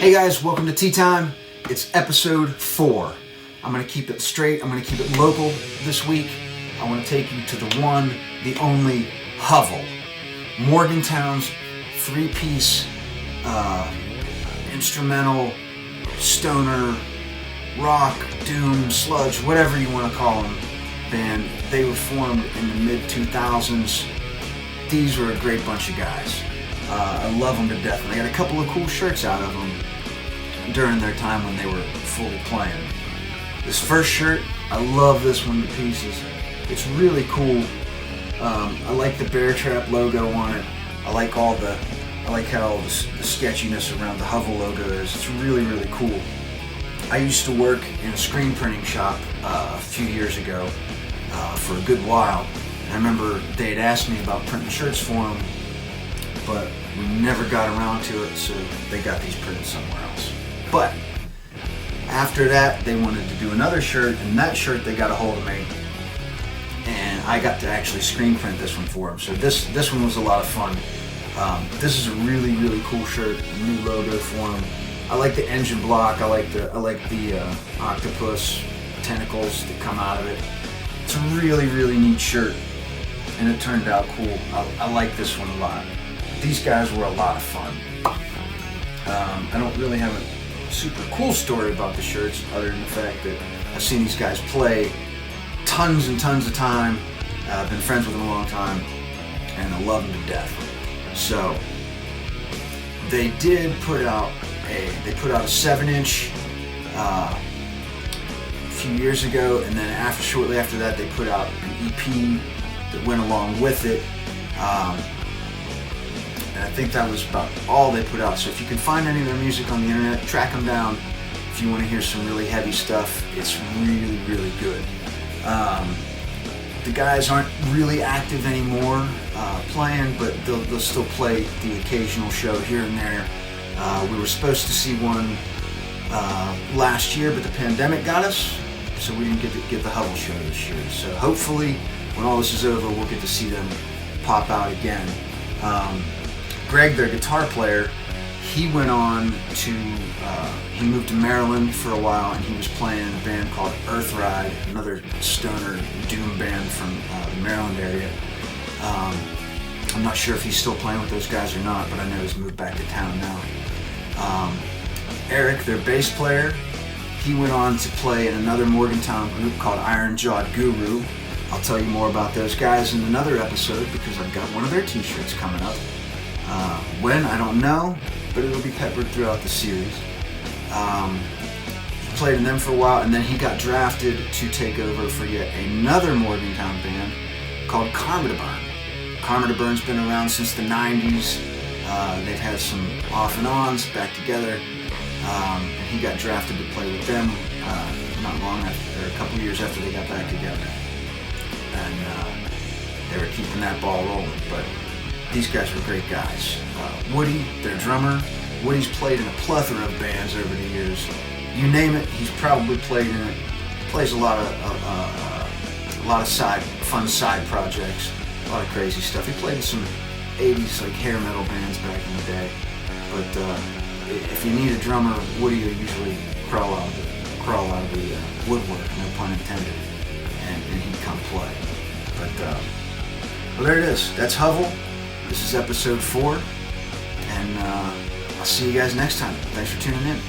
Hey guys, welcome to Tea Time. It's episode 4. I'm going to keep it straight. I'm going to keep it local this week. I want to take you to the one, the only Hovel. Morgantown's 3-piece instrumental, stoner, rock, doom, sludge, whatever you want to call them, band. They were formed in the mid-2000s. These were a great bunch of guys. I love them to death. And they got a couple of cool shirts out of them during their time when they were fully playing. This first shirt, I love this one to pieces. It's really cool. I like the Bear Trap logo on it. I like how all the sketchiness around the Hovel logo is. It's really, really cool. I used to work in a screen printing shop a few years ago for a good while. And I remember they had asked me about printing shirts for them, but we never got around to it, so they got these printed somewhere else. But after that, they wanted to do another shirt, and that shirt they got a hold of me, and I got to actually screen print this one for them. So this one was a lot of fun. This is a really, really cool shirt, a new logo for them. I like the engine block. I like the octopus tentacles that come out of it. It's a really, really neat shirt, and it turned out cool. I like this one a lot. These guys were a lot of fun. I don't really have a super cool story about the shirts other than the fact that I've seen these guys play tons and tons of time. I've been friends with them a long time, and I love them to death. So they did put out a 7-inch a few years ago, and then shortly after that they put out an EP that went along with it. And I think that was about all they put out. So if you can find any of their music on the internet, track them down. If you want to hear some really heavy stuff, it's really, really good. The guys aren't really active anymore playing, but they'll still play the occasional show here and there. We were supposed to see one last year, but the pandemic got us, so we didn't get the Hovel show this year. So hopefully, when all this is over, we'll get to see them pop out again. Greg, their guitar player, he went on to, he moved to Maryland for a while, and he was playing in a band called Earth Ride, another stoner doom band from the Maryland area. I'm not sure if he's still playing with those guys or not, but I know he's moved back to town now. Eric, their bass player, he went on to play in another Morgantown group called Iron Jawed Guru. I'll tell you more about those guys in another episode because I've got one of their t-shirts coming up. When, I don't know, but it'll be peppered throughout the series. He played in them for a while, and then he got drafted to take over for yet another Morgantown band called Karma to Burn. Karma to Burn's been around since the 90s. They've had some off and ons, back together, and he got drafted to play with them not long after, or a couple years after they got back together. And they were keeping that ball rolling, but these guys were great guys. Woody, their drummer, Woody's played in a plethora of bands over the years. You name it, he's probably played in it. Plays a lot of fun side projects, a lot of crazy stuff. He played in some 80s like hair metal bands back in the day. But if you need a drummer, Woody will usually crawl out of the woodwork, no pun intended, and he'd come play. But well, there it is. That's Hovel. This is episode 4, and I'll see you guys next time. Thanks for tuning in.